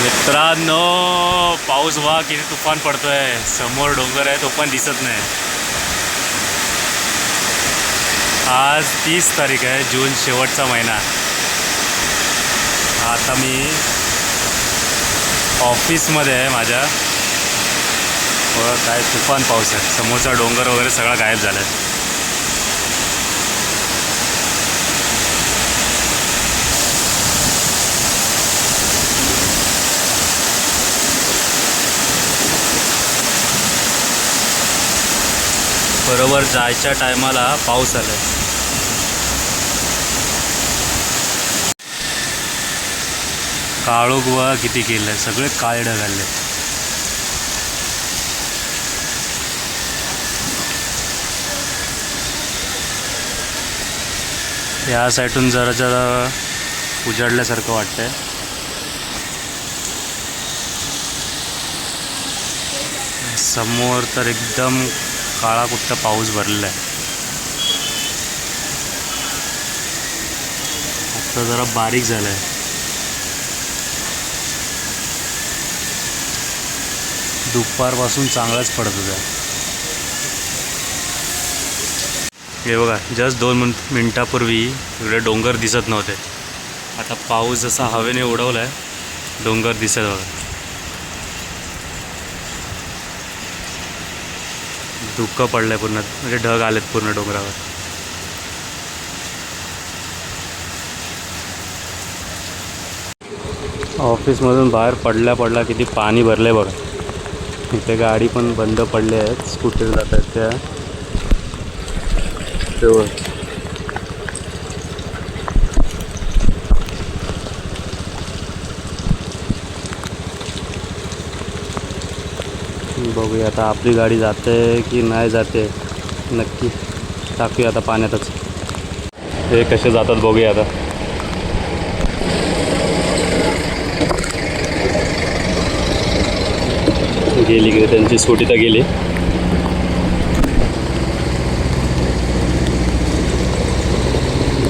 मित्रांनो, पाऊस बघा किती तुफान पडतोय. समोर डोंगर आहे तो पण दिसत नाही. आज 30 तारीख आहे, जून, शेवटचा महिना. आता मी ऑफिसमध्ये आहे माझ्या. काय तुफान पाऊस आहे. समोरचा डोंगर वगैरे सगळा गायब झाला आहे. बरोबर जायच्या टायमाला पाऊस आलाय. काळोख बघा किती केलंय, सगळे काळे ढग आले. या साईडून जरा जरा उजाडल्यासारखं वाटतंय. समोर तर एकदम काळा कुठचा पाऊस भरलेला आहे. आता जरा बारीक झालाय. दुपारपासून चांगलाच पडत होता. हे बघा, जस्ट 2 मिनिटापूर्वी इकडे डोंगर दिसत नव्हते. आता पाऊस जसा हवेने उडवलाय, डोंगर दिसत बघा. धुकं पडलंय पूर्ण, म्हणजे ढग आलेत पूर्ण डोंगरावर. ऑफिसमधून बाहेर पडल्या किती पाणी भरलंय बघा. इथे गाडी पण बंद पडली आहेत, स्कूटर जात आहेत त्या. बघूया आता आपली गाडी जाते की नाही जाते. नक्की टाकूया आता पाण्यातच. हे कसे जातात बघूया आता. गेली की त्यांची स्कूटी तर गेली.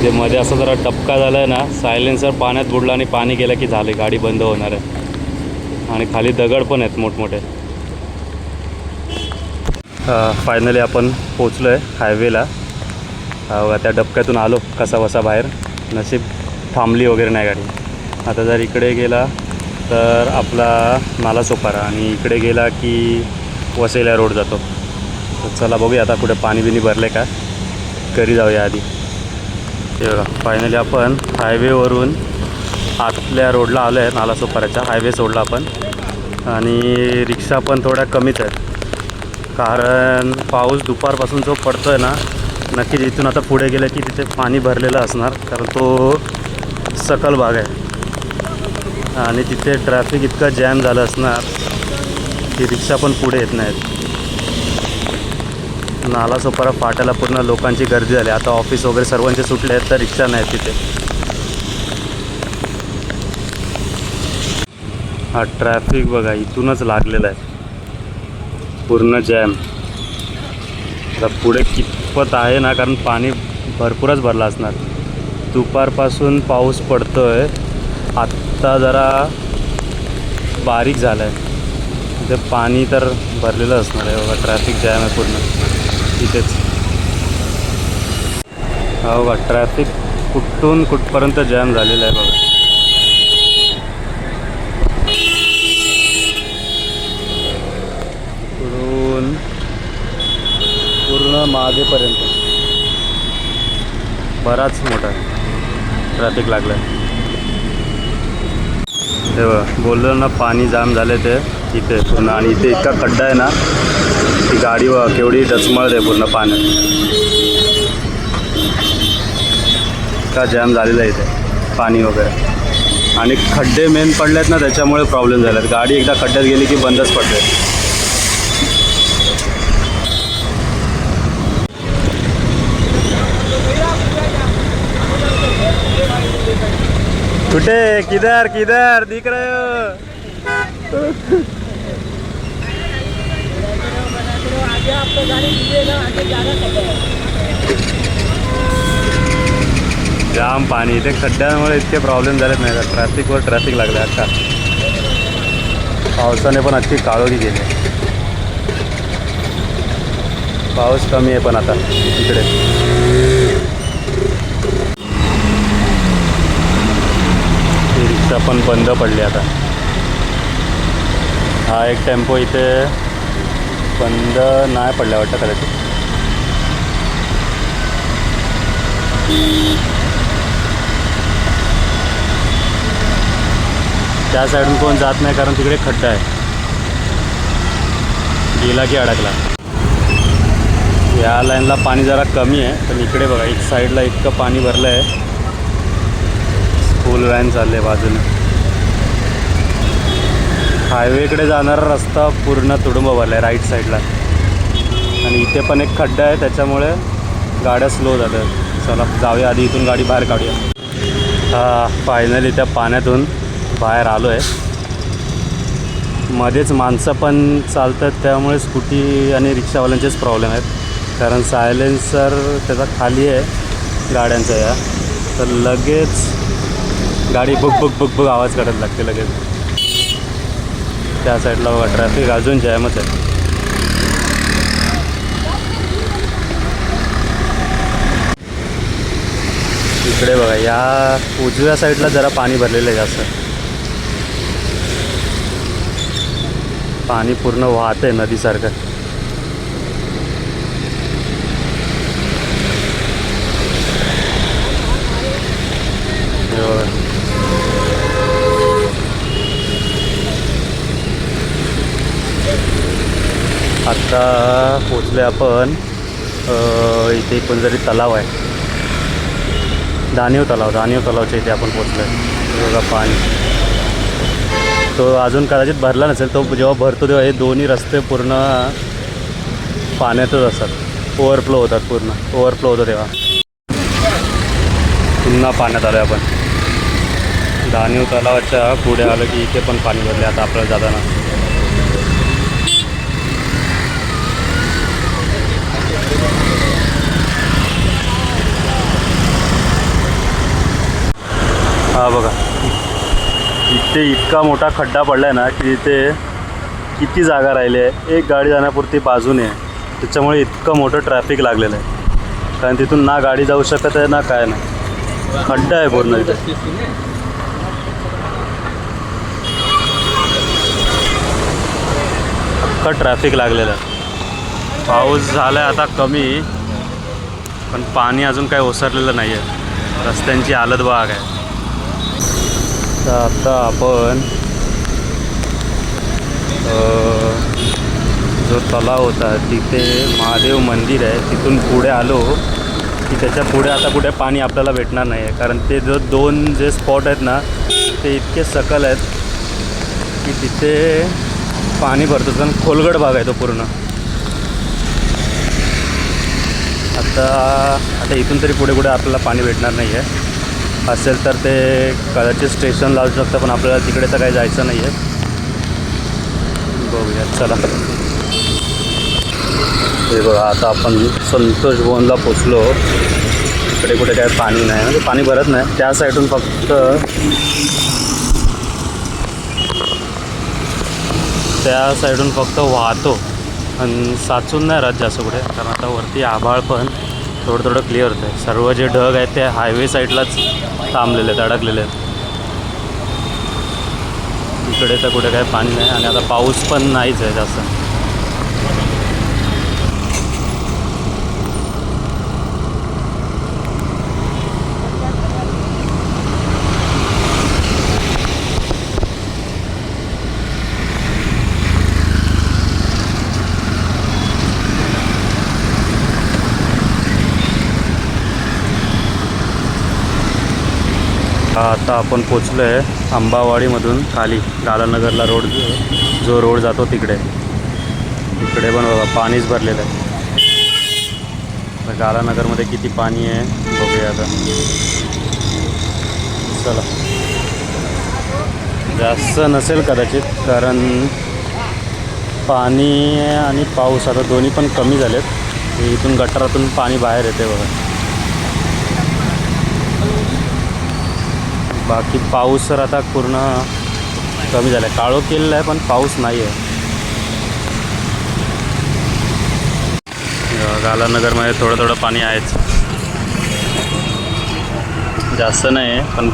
ते मध्ये असं जरा टपका झाला आहे ना, सायलेन्सर पाण्यात बुडला आणि पाणी गेलं की झाले, गाडी बंद होणार आहे. आणि खाली दगड पण आहेत मोठमोठे. फायनली आपण पोचलो आहे हायवेला. त्या डबक्यातून आलो कसा बसा बाहेर. नशीब थांबली वगैरे नाही गाडी. आता जर इकडे गेला तर आपला नालासोपारा आणि इकडे गेला की वसईला रोड जातो. तर चला बघूया आता कुठे पाणी बिनी भरले का, घरी जाऊया आधी. हे बघा, फायनली आपण हायवेवरून आतल्या रोडला आलो आहे. नालासोपाऱ्याच्या हायवे सोडला आपण. आणि रिक्षा पण थोड्या कमीच आहेत, कारण पाऊस दुपारपासून जो पडतो आहे ना, नक्कीच इथून आता पुढे गेलं की तिथे पाणी भरलेलं असणार, कारण तो सकल भाग आहे. आणि तिथे ट्रॅफिक इतकं जॅम झालं असणार की रिक्षा पण पुढे येत नाहीत. नालासोपारा फाट्याला पूर्ण लोकांची गर्दी झाली. आता ऑफिस वगैरे सर्वांचे सुटले आहेत तर रिक्षा नाहीत तिथे. हा ट्रॅफिक बघा इथूनच लागलेला आहे, पूर्ण जॅम. आता पुढे कितपत आहे ना, कारण पाणी भरपूरच भरलं असणार. दुपारपासून पाऊस पडतो आहे, आत्ता जरा बारीक झालं आहे. ते पाणी तर भरलेलं असणार आहे बघा. ट्रॅफिक जॅम आहे पूर्ण तिथेच. हा बघा, ट्रॅफिक कुठून कुठपर्यंत जॅम झालेलं आहे बघा. इकडून पूर्ण मागेपर्यंत बराच मोठा ट्रॅफिक लागला आहे. हे बघा, बोललो ना पाणी जाम झाले ते इथे पूर्ण. आणि इथे इतका खड्डा आहे ना, ती गाडी केवढी डचमळते पूर्ण पाण्यात. इतका जॅम झालेला आहे इथे पाणी वगैरे. आणि खड्डे मेन पडले आहेत ना, त्याच्यामुळे प्रॉब्लेम झाला आहे. गाडी एकदा खड्ड्यात गेली की बंदच पडते. कुठे किधर किधर दिख रहे हो? जाम पाणी. इथे खड्ड्यांमुळे इतके प्रॉब्लेम झालेत नाही का, ट्रॅफिकवर ट्रॅफिक लागलं आता. पावसाने पण अख्खी काळोखी गेली आहे. पाऊस कमी आहे पण आता इकडे. ही रिक्षा पण बंद पडली आता. हा एक टेम्पो इथे बंद नाही पडला वाटतं कदाचित. त्या साईडून कोण जात नाही कारण तिकडे खड्डा आहे. गेला की अडकला. या लाईनला पाणी जरा कमी आहे पण इकडे बघा एक साईडला इतकं पाणी भरलं आहे. फुल व्हॅन चालले बाजूने. हायवेकडे जाणारा रस्ता पूर्ण तुडुंब भरला आहे राईट साईडला आणि इथे पण एक खड्डा आहे त्याच्यामुळे गाड्या स्लो जातात. चला जाऊया आधी इथून गाडी बाहेर काढूया. हा फायनली त्या पाण्यातून बाहेर आलो आहे. मध्येच माणसं पण चालतात त्यामुळे स्कूटी आणि रिक्षावाल्यांचेच प्रॉब्लेम आहेत कारण सायलेन्सर त्याचा खाली आहे गाड्यांचा या, तर लगेच गाडी बुक बुक बुक बुक आवाज काढायला लागते लगेच. त्या साईडला बघा ट्रॅफिक अजून जॅमच आहे. इकडे बघा या उजव्या साईडला जरा पाणी भरलेलं आहे जास्त. पाणी पूर्ण वाहत आहे नदीसारखं. आत्ता पोचले आपण इथे कोणतरी तलाव आहे. दानिव तलावच्या इथे आपण पोचलो आहे. बघा पाणी तो अजून कदाचित भरला नसेल. तो जेव्हा भरतो तेव्हा हे दोन्ही रस्ते पूर्ण पाण्यातच असतात. ओव्हरफ्लो होतात पूर्ण. ओव्हरफ्लो होतं तेव्हा. पुन्हा पाण्यात आलो आहे आपण. दानिव तलावाच्या पुढे आलं की इथे पण पाणी भरले आता आपल्याला जाताना. हा बघा इथे इतका मोठा खड्डा पडला आहे ना की इथे किती जागा राहिली आहे. एक गाडी जाण्यापुरती बाजूने आहे त्याच्यामुळे इतकं मोठं ट्रॅफिक लागलेलं आहे कारण तिथून ना गाडी जाऊ शकत आहे ना काय नाही. खड्डा आहे पूर्ण इथे. अख्खा ट्रॅफिक लागलेलं आहे. पाऊस झाला आहे आता कमी पण पाणी अजून काही ओसरलेलं नाही आहे. रस्त्यांची हालत बघा आहे. तर आता आपण जो तलाव होता तिथे महादेव मंदिर आहे तिथून पुढे आलो की त्याच्या पुढे आता कुठे पाणी आपल्याला भेटणार नाही आहे कारण ते जो दोन जे स्पॉट आहेत ना ते इतके सकल आहेत की तिथे पाणी भरतो कारण खोलगड भाग आहे तो पूर्ण. आता इथून तरी पुढे कुठे आपल्याला पाणी भेटणार नाही आहे. असेल तर ते कदाचित स्टेशनला असू शकतं पण आपल्याला तिकडे तर काही जायचं नाही आहे. बघूया चला. हे बघा आता आपण संतोष भवनला पोचलो. इकडे कुठे काय पाणी नाही म्हणजे पाणी भरत नाही. त्या साईडून फक्त वाहतो आणि साचून नाही राहत जास्त कुठे कारण आता वरती आभाळ पण थोडं क्लिअर होतं आहे. सर्व जे ढग आहेत ते हायवे साईडलाच थांबलेले आहेत, अडकलेले आहेत. इकडे तर कुठे काय पाणी नाही आणि आता पाऊस पण नाहीच आहे जास्त. आता आपण पोचलो आहे अंबावाडीमधून खाली गालानगरला रोड जो रोड जातो तिकडे. इकडे पण बघा पाणीच भरलेलं आहे. गालानगरमध्ये किती पाणी आहे बघूया आता. चला जास्त नसेल कदाचित कारण पाणी आणि पाऊस आता दोन्ही पण कमी झालेत. इथून गटारातून पाणी बाहेर येते बघा. बाकी पाऊस तर आता पूर्ण कमी झालं आहे. काळोख केलेलं आहे पण पाऊस नाही आहे. गालानगरमध्ये थोडं थोडं पाणी आहेच, जास्त नाही आहे पण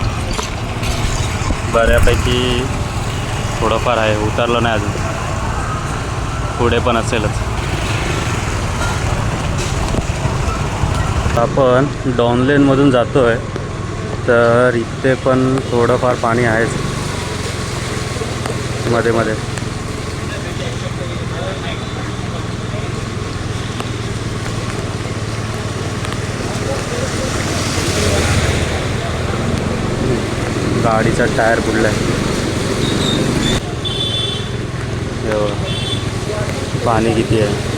बऱ्यापैकी थोडंफार आहे. उतरलं नाही अजून, पुढे पण असेलच. आपण डॉनलेनमधून जातो आहे, तर इथे पण थोडंफार पाणी आहेच मध्ये मध्ये. गाडीचा टायर बुडला आहे. पाणी किती आहे.